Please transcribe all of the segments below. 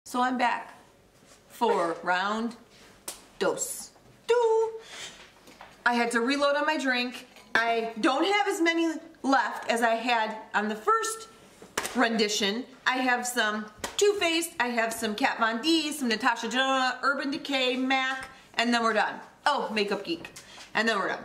So I'm back for round dos. I had to reload on my drink. I don't have as many left as I had on the first rendition. I have some Too Faced, I have some Kat Von D, some Natasha Denona, Urban Decay, MAC, and then we're done. Oh, Makeup Geek. And then we're done.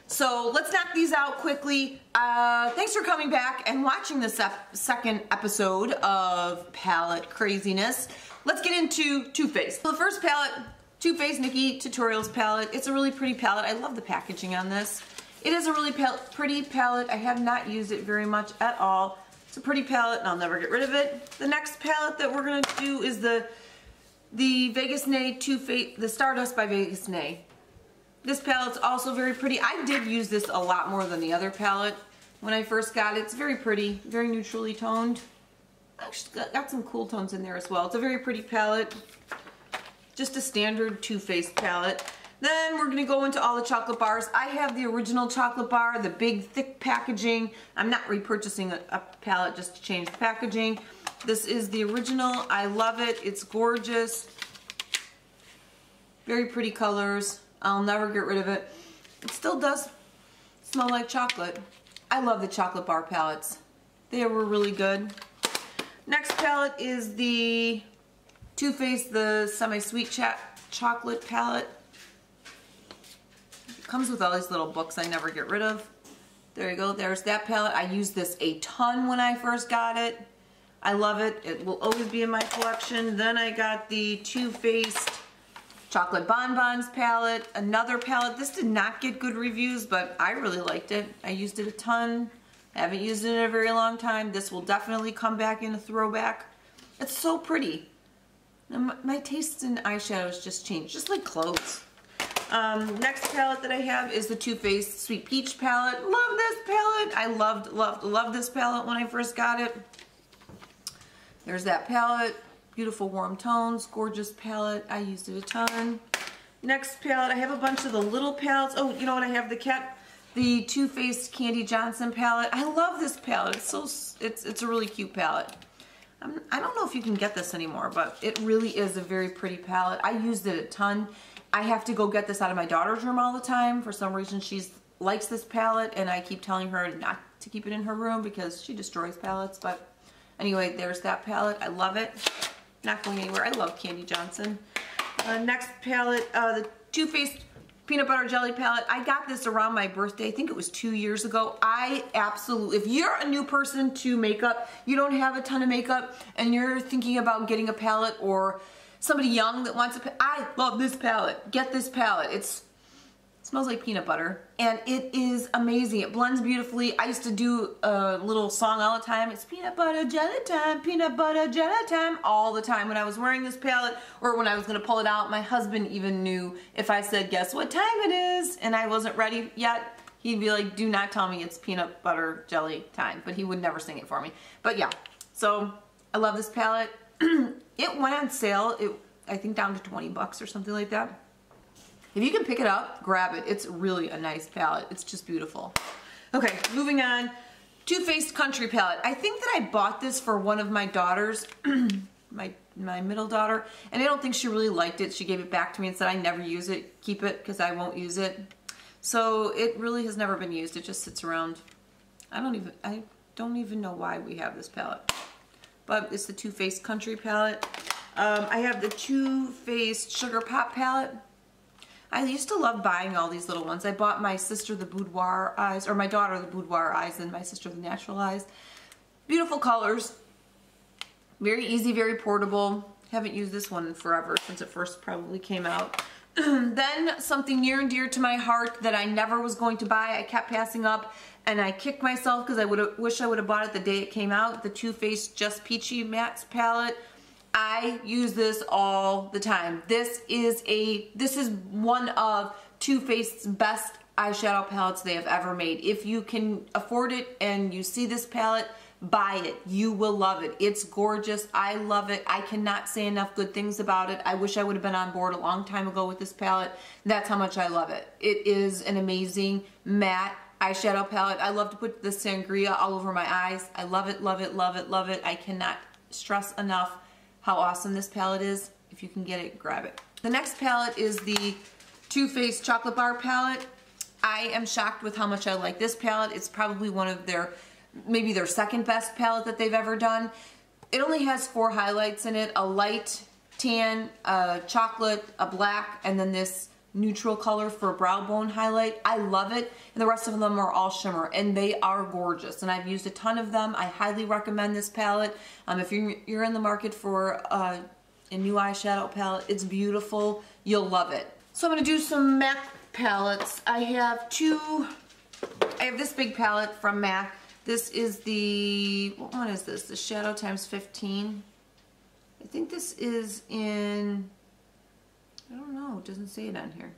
So let's knock these out quickly. Thanks for coming back and watching this second episode of Palette Craziness. Let's get into Too Faced. So the first palette, Too Faced Nikki Tutorials palette. It's a really pretty palette. I love the packaging on this. It is a really pretty palette. I have not used it very much at all. It's a pretty palette and I'll never get rid of it. The next palette that we're gonna do is the Vegas Nay Too Faced, the Stardust by Vegas Nay. This palette's also very pretty. I did use this a lot more than the other palette when I first got it. It's very pretty, very neutrally toned. Actually got some cool tones in there as well. It's a very pretty palette. Just a standard Too Faced palette. Then we're gonna go into all the chocolate bars. I have the original chocolate bar, the big thick packaging. I'm not repurchasing a palette just to change the packaging. This is the original. I love it. It's gorgeous. Very pretty colors. I'll never get rid of it. It still does smell like chocolate. I love the chocolate bar palettes. They were really good. Next palette is the Too Faced, the Semi-Sweet Chocolate palette. It comes with all these little books I never get rid of. There you go, there's that palette. I used this a ton when I first got it. I love it. It will always be in my collection. Then I got the Too Faced Chocolate Bonbons palette, another palette. This did not get good reviews, but I really liked it. I used it a ton. I haven't used it in a very long time. This will definitely come back in a throwback. It's so pretty. My tastes in eyeshadows just changed, just like clothes. Next palette that I have is the Too Faced Sweet Peach palette. Love this palette. I loved this palette when I first got it. There's that palette. Beautiful warm tones, gorgeous palette. I used it a ton. Next palette, I have a bunch of the little palettes. Oh, you know what? I have the Too Faced Candy Johnson palette. I love this palette. It's a really cute palette. I don't know if you can get this anymore, but it really is a very pretty palette. I used it a ton. I have to go get this out of my daughter's room all the time. For some reason, she likes this palette, and I keep telling her not to keep it in her room because she destroys palettes. But anyway, there's that palette. I love it. Not going anywhere. I love Candy Johnson. Next palette, the Too Faced Peanut Butter Jelly palette. I got this around my birthday. I think it was 2 years ago. I absolutely, if you're a new person to makeup, you don't have a ton of makeup, and you're thinking about getting a palette, or somebody young that wants a, I love this palette. Get this palette. It smells like peanut butter, and it is amazing. It blends beautifully. I used to do a little song all the time. It's peanut butter jelly time, peanut butter jelly time, all the time when I was wearing this palette, or when I was gonna pull it out. My husband even knew if I said, guess what time it is, and I wasn't ready yet, he'd be like, do not tell me it's peanut butter jelly time, but he would never sing it for me. But yeah, so I love this palette. It went on sale, I think down to 20 bucks or something like that. If you can pick it up, grab it. It's really a nice palette. It's just beautiful. Okay, moving on. Too Faced Country palette. I think that I bought this for one of my daughters, my middle daughter, and I don't think she really liked it. She gave it back to me and said, I never use it. Keep it, because I won't use it. So it really has never been used. It just sits around. I don't even know why we have this palette. But it's the Too Faced Country palette. I have the Too Faced Sugar Pop palette. I used to love buying all these little ones. I bought my sister the Boudoir Eyes, or my daughter the Boudoir Eyes, and my sister the Natural Eyes. Beautiful colors. Very easy, very portable. Haven't used this one in forever, since it first probably came out. Then something near and dear to my heart that I never was going to buy. I kept passing up, and I kicked myself because I wish I would have bought it the day it came out. The Too Faced Just Peachy Mattes palette. I use this all the time. This is one of Too Faced's best eyeshadow palettes they have ever made. If you can afford it and you see this palette, buy it. You will love it. It's gorgeous. I love it. I cannot say enough good things about it. I wish I would have been on board a long time ago with this palette. That's how much I love it. It is an amazing matte eyeshadow palette. I love to put the sangria all over my eyes. I love it, love it, love it, love it. I cannot stress enough how awesome this palette is. If you can get it, grab it. The next palette is the Too Faced Chocolate Bar palette. I am shocked with how much I like this palette. It's probably one of their, maybe their second best palette that they've ever done. It only has 4 highlights in it, a light tan, a chocolate, a black, and then this neutral color for a brow bone highlight. I love it, and the rest of them are all shimmer, and they are gorgeous, and I've used a ton of them. I highly recommend this palette. If you're in the market for a new eyeshadow palette, it's beautiful. You'll love it. So I'm going to do some MAC palettes. I have this big palette from MAC. This is the, what one is this? The Shadow times 15. I think this is in, I don't know, it doesn't say it on here.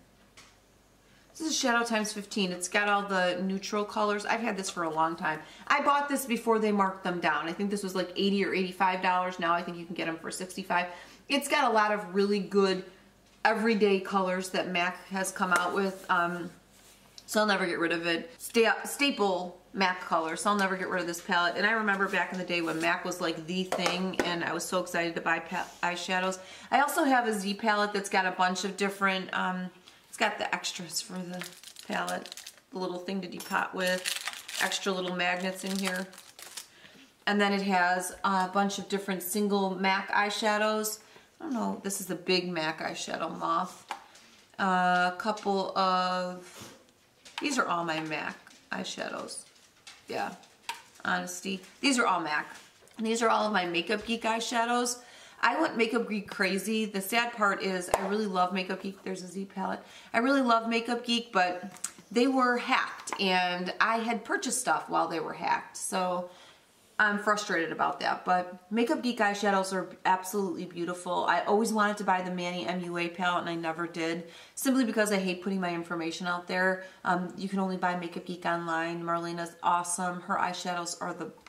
This is Shadow times 15. It's got all the neutral colors. I've had this for a long time. I bought this before they marked them down. I think this was like $80 or $85. Now I think you can get them for $65. It's got a lot of really good everyday colors that MAC has come out with. So I'll never get rid of it. Staple MAC color, so I'll never get rid of this palette. And I remember back in the day when MAC was like the thing, and I was so excited to buy eyeshadows. I also have a Z palette that's got a bunch of different, it's got the extras for the palette, the little thing to depot with, extra little magnets in here. And then it has a bunch of different single MAC eyeshadows. I don't know, this is the big MAC eyeshadow Moth. A couple of, these are all my MAC eyeshadows. Yeah, Honesty. These are all MAC. And these are all of my Makeup Geek eyeshadows. I went Makeup Geek crazy. The sad part is I really love Makeup Geek. There's a Z palette. I really love Makeup Geek, but they were hacked, and I had purchased stuff while they were hacked. So I'm frustrated about that, but Makeup Geek eyeshadows are absolutely beautiful. I always wanted to buy the Manny MUA palette, and I never did, simply because I hate putting my information out there. You can only buy Makeup Geek online. Marlena's awesome. Her eyeshadows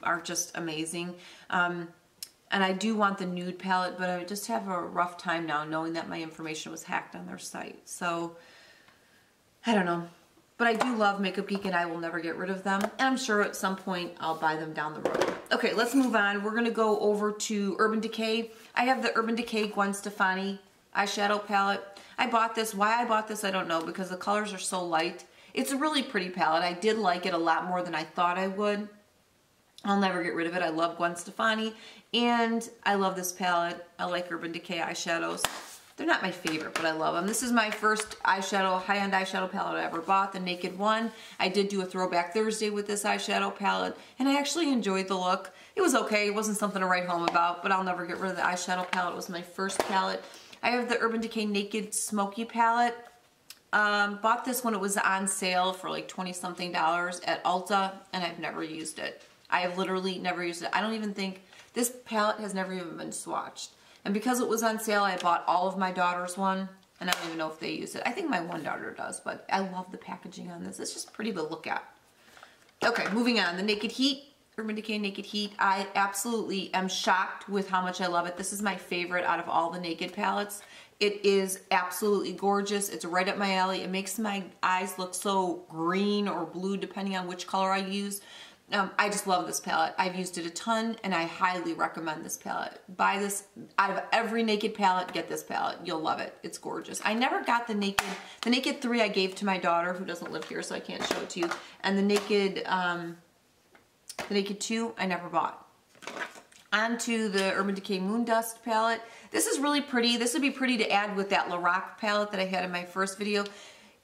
are just amazing. And I do want the nude palette, but I just have a rough time now knowing that my information was hacked on their site. So, I don't know. But I do love Makeup Geek, and I will never get rid of them. And I'm sure at some point I'll buy them down the road. Okay, let's move on. We're going to go over to Urban Decay. I have the Urban Decay Gwen Stefani eyeshadow palette. I bought this. Why I bought this, I don't know, because the colors are so light. It's a really pretty palette. I did like it a lot more than I thought I would. I'll never get rid of it. I love Gwen Stefani, and I love this palette. I like Urban Decay eyeshadows. They're not my favorite, but I love them. This is my first eyeshadow, high-end eyeshadow palette I ever bought, the Naked One. I did do a Throwback Thursday with this eyeshadow palette, and I actually enjoyed the look. It was okay. It wasn't something to write home about, but I'll never get rid of the eyeshadow palette. It was my first palette. I have the Urban Decay Naked Smoky palette. Bought this when it was on sale for like 20-something at Ulta, and I've never used it. I have literally never used it. I don't even think, this palette has never even been swatched. And because it was on sale, I bought all of my daughter's one, and I don't even know if they use it. I think my one daughter does, but I love the packaging on this. It's just pretty to look at. Okay, moving on. The Naked Heat, Urban Decay Naked Heat. I absolutely am shocked with how much I love it. This is my favorite out of all the Naked palettes. It is absolutely gorgeous. It's right up my alley. It makes my eyes look so green or blue, depending on which color I use. I just love this palette. I've used it a ton, and I highly recommend this palette. Buy this. Out of every Naked palette, get this palette. You'll love it. It's gorgeous. I never got the Naked 3 I gave to my daughter, who doesn't live here, so I can't show it to you. And the Naked 2, I never bought. On to the Urban Decay Moon Dust palette. This is really pretty. This would be pretty to add with that Lorac palette that I had in my first video.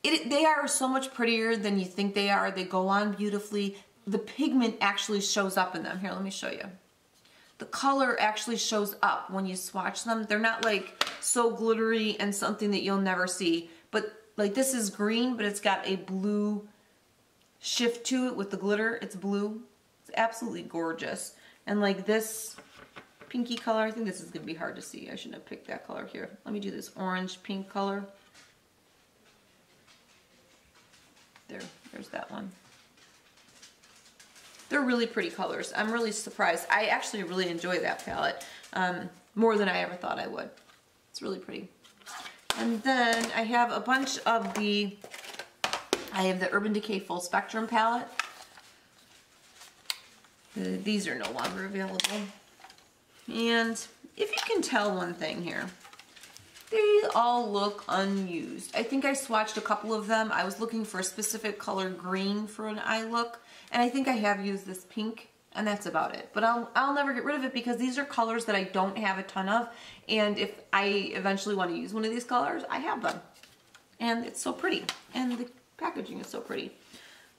They are so much prettier than you think they are. They go on beautifully. The pigment actually shows up in them. Here, let me show you. The color actually shows up when you swatch them. They're not like so glittery and something that you'll never see. But like this is green, but it's got a blue shift to it with the glitter. It's blue. It's absolutely gorgeous. And like this pinky color, I think this is going to be hard to see. I shouldn't have picked that color here. Let me do this orange pink color. There's that one. They're really pretty colors. I'm really surprised. I actually really enjoy that palette more than I ever thought I would. It's really pretty. And then I have a bunch of I have the Urban Decay Full Spectrum palette. These are no longer available. And if you can tell one thing here, they all look unused. I think I swatched a couple of them. I was looking for a specific color green for an eye look, and I think I have used this pink, and that's about it. But I'll never get rid of it because these are colors that I don't have a ton of, and if I eventually want to use one of these colors, I have them. And it's so pretty, and the packaging is so pretty.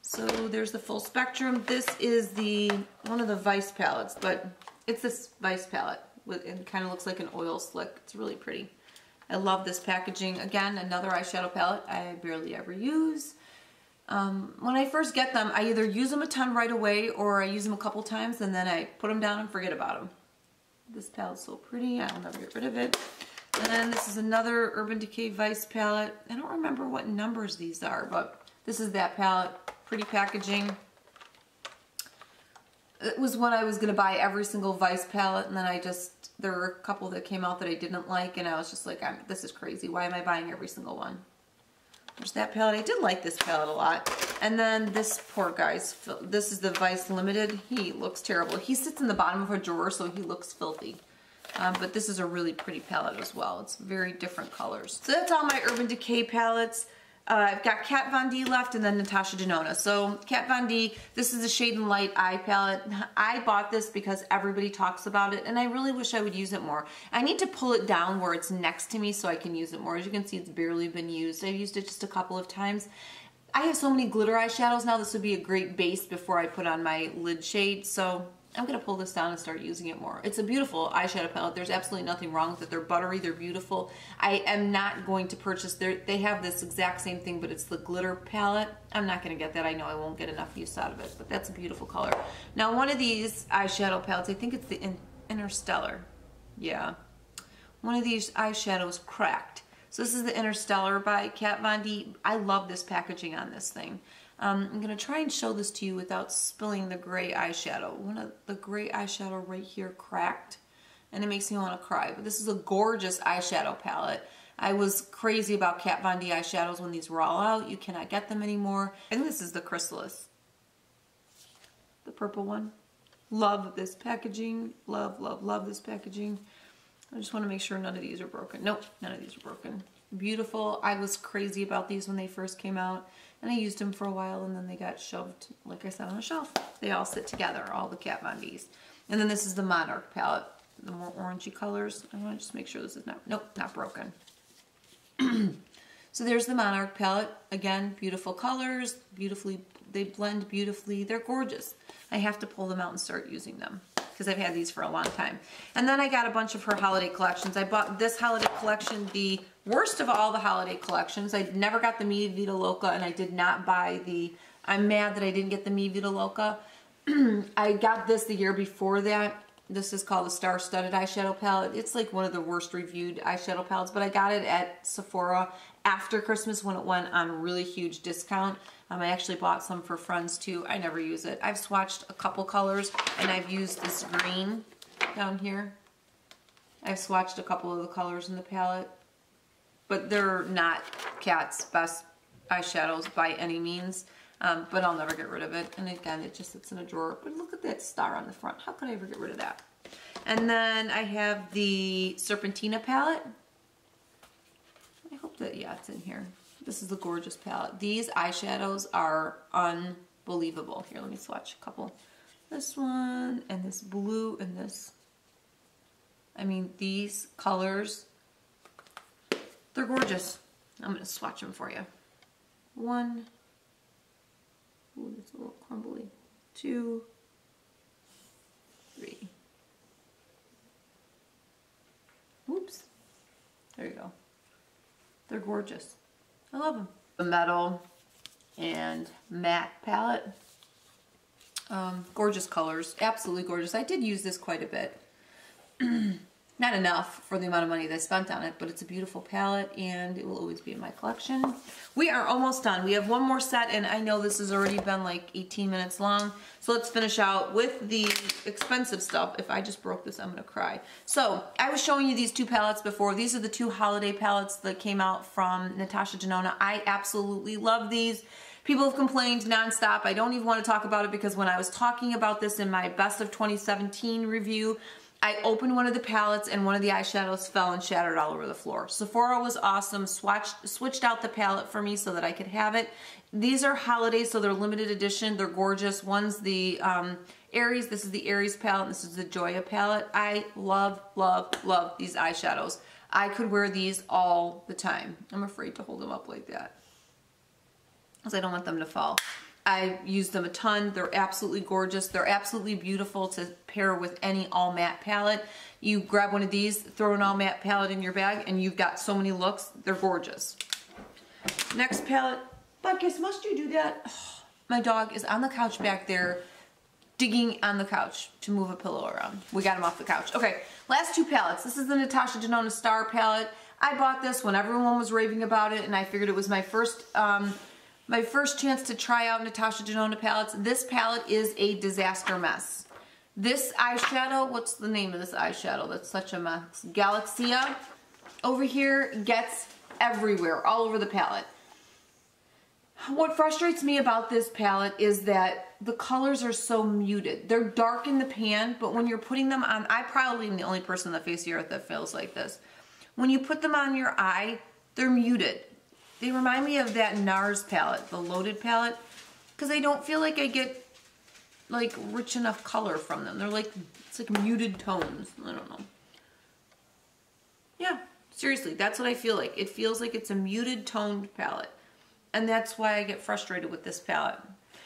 So there's the full spectrum. This is one of the Vice palettes, but it's this Vice palette. It kind of looks like an oil slick. It's really pretty. I love this packaging. Again, another eyeshadow palette I barely ever use. When I first get them, I either use them a ton right away or I use them a couple times and then I put them down and forget about them. This palette's so pretty. I'll never get rid of it. And then this is another Urban Decay Vice palette. I don't remember what numbers these are, but this is that palette. Pretty packaging. It was one I was going to buy every single Vice palette, and then there were a couple that came out that I didn't like, and I was just like, this is crazy. Why am I buying every single one? There's that palette. I did like this palette a lot. And then this poor guy's, this is the Vice Limited. He looks terrible. He sits in the bottom of a drawer, so he looks filthy. But this is a really pretty palette as well. It's very different colors. So that's all my Urban Decay palettes. I've got Kat Von D left and then Natasha Denona. So Kat Von D, this is a Shade and Light eye palette. I bought this because everybody talks about it and I really wish I would use it more. I need to pull it down where it's next to me so I can use it more. As you can see, it's barely been used. I've used it just a couple of times. I have so many glitter eyeshadows now. This would be a great base before I put on my lid shade. So I'm going to pull this down and start using it more. It's a beautiful eyeshadow palette. There's absolutely nothing wrong with it. They're buttery. They're beautiful. I am not going to purchase they have this exact same thing, but it's the glitter palette. I'm not going to get that. I know I won't get enough use out of it, but that's a beautiful color. Now, one of these eyeshadow palettes, I think it's the Interstellar. Yeah. One of these eyeshadows cracked. So this is the Interstellar by Kat Von D. I love this packaging on this thing. I'm going to try and show this to you without spilling the gray eyeshadow. One of the gray eyeshadow right here cracked, and it makes me want to cry. But this is a gorgeous eyeshadow palette. I was crazy about Kat Von D eyeshadows when these were all out. You cannot get them anymore. And this is the Chrysalis, the purple one. Love this packaging. Love, love, love this packaging. I just want to make sure none of these are broken. Nope, none of these are broken. Beautiful. I was crazy about these when they first came out. And I used them for a while and then they got shoved, like I said, on a shelf. They all sit together, all the Kat Von D's. And then this is the Monarch palette, the more orangey colors. I want to just make sure this is nope, not broken. So there's the Monarch palette. Again, beautiful colors, they blend beautifully. They're gorgeous. I have to pull them out and start using them because I've had these for a long time. And then I got a bunch of her holiday collections. I bought this holiday collection, the worst of all the holiday collections. I never got the Mi Vita Loca, and I did not buy I'm mad that I didn't get the Mi Vita Loca. I got this the year before that. This is called the Star Studded Eyeshadow Palette. It's like one of the worst reviewed eyeshadow palettes, but I got it at Sephora after Christmas when it went on a really huge discount. I actually bought some for friends too. I never use it. I've swatched a couple colors, and I've used this green down here. I've swatched a couple of the colors in the palette, but they're not Kat's best eyeshadows by any means. But I'll never get rid of it. And again, it just sits in a drawer. But look at that star on the front. How could I ever get rid of that? And then I have the Serpentina palette. I hope that, yeah, it's in here. This is the gorgeous palette. These eyeshadows are unbelievable. Here, let me swatch a couple. This one, and this blue, and this. I mean, these colors, they're gorgeous. I'm going to swatch them for you. One. Ooh, it's a little crumbly. 2, 3. Oops. There you go. They're gorgeous. I love them. The metal and matte palette. Gorgeous colors. Absolutely gorgeous. I did use this quite a bit. Not enough for the amount of money that I spent on it, but it's a beautiful palette and it will always be in my collection. We are almost done. We have one more set, and I know this has already been like 18 minutes long. So let's finish out with the expensive stuff. If I just broke this, I'm gonna cry. So I was showing you these two palettes before. These are the two holiday palettes that came out from Natasha Denona. I absolutely love these. People have complained nonstop. I don't even want to talk about it because when I was talking about this in my Best of 2017 review, I opened one of the palettes and one of the eyeshadows fell and shattered all over the floor. Sephora was awesome, switched out the palette for me so that I could have it. These are holidays, so they're limited edition. They're gorgeous. One's the Aries. This is the Aries palette. And this is the Joya palette. I love, love, love these eyeshadows. I could wear these all the time. I'm afraid to hold them up like that because I don't want them to fall. I use them a ton. They're absolutely gorgeous. They're absolutely beautiful to pair with any all matte palette. You grab one of these, throw an all matte palette in your bag, and you've got so many looks. They're gorgeous. Next palette. Butkus, must you do that? Oh, my dog is on the couch back there digging on the couch to move a pillow around. We got him off the couch. Okay, last two palettes. This is the Natasha Denona Star palette. I bought this when everyone was raving about it, and I figured it was my first chance to try out Natasha Denona palettes. This palette is a disaster mess. This eyeshadow, what's the name of this eyeshadow? That's such a mess. Galaxia over here gets everywhere, all over the palette. What frustrates me about this palette is that the colors are so muted. They're dark in the pan, but when you're putting them on, I probably am the only person on the face of the earth that feels like this. When you put them on your eye, they're muted. They remind me of that NARS palette, the Loaded palette, because I don't feel like I get like rich enough color from them. They're like, it's like muted tones. I don't know. Yeah, seriously, that's what I feel like. It feels like it's a muted toned palette. And that's why I get frustrated with this palette.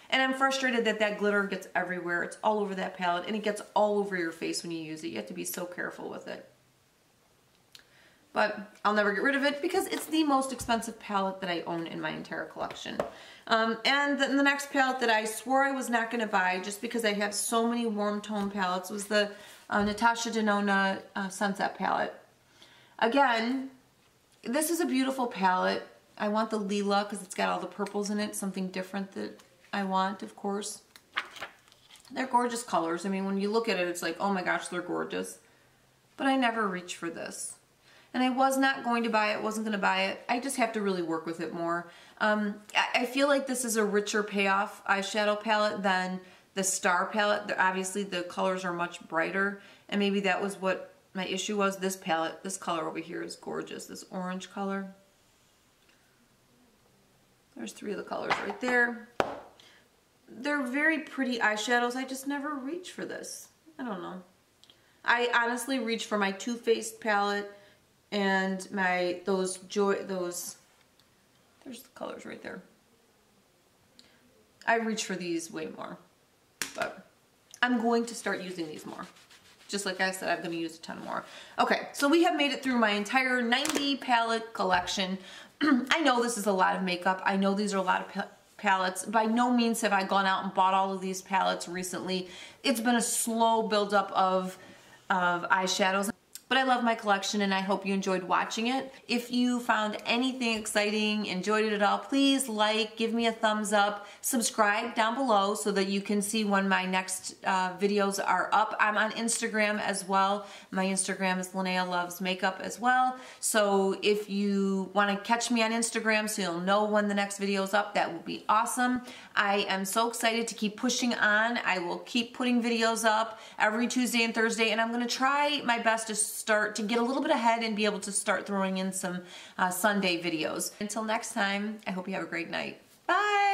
And I'm frustrated that that glitter gets everywhere. It's all over that palette, and it gets all over your face when you use it. You have to be so careful with it. But I'll never get rid of it because it's the most expensive palette that I own in my entire collection. And the next palette that I swore I was not going to buy just because I have so many warm tone palettes was the Natasha Denona Sunset palette. Again, this is a beautiful palette. I want the Lila because it's got all the purples in it, something different that I want, of course. They're gorgeous colors. I mean, when you look at it, it's like, oh my gosh, they're gorgeous. But I never reach for this. And I was not going to buy it, wasn't going to buy it. I just have to really work with it more. I feel like this is a richer payoff eyeshadow palette than the Star palette. Obviously, the colors are much brighter, and maybe that was what my issue was. This palette, this color over here is gorgeous, this orange color. There's three of the colors right there. They're very pretty eyeshadows. I just never reach for this. I don't know. I honestly reach for my Too Faced palette and my there's the colors right there. I reach for these way more, but I'm going to start using these more. Just like I said, I'm going to use a ton more. Okay, so we have made it through my entire 90 palette collection. I know this is a lot of makeup. I know these are a lot of palettes. By no means have I gone out and bought all of these palettes recently. It's been a slow buildup of eyeshadows. But I love my collection and I hope you enjoyed watching it. If you found anything exciting, enjoyed it at all, please like, give me a thumbs up, subscribe down below so that you can see when my next videos are up. I'm on Instagram as well. My Instagram is Linnea Loves Makeup as well. So if you want to catch me on Instagram so you'll know when the next video is up, that would be awesome. I am so excited to keep pushing on. I will keep putting videos up every Tuesday and Thursday, and I'm going to try my best to start to get a little bit ahead and be able to start throwing in some Sunday videos. Until next time, I hope you have a great night. Bye!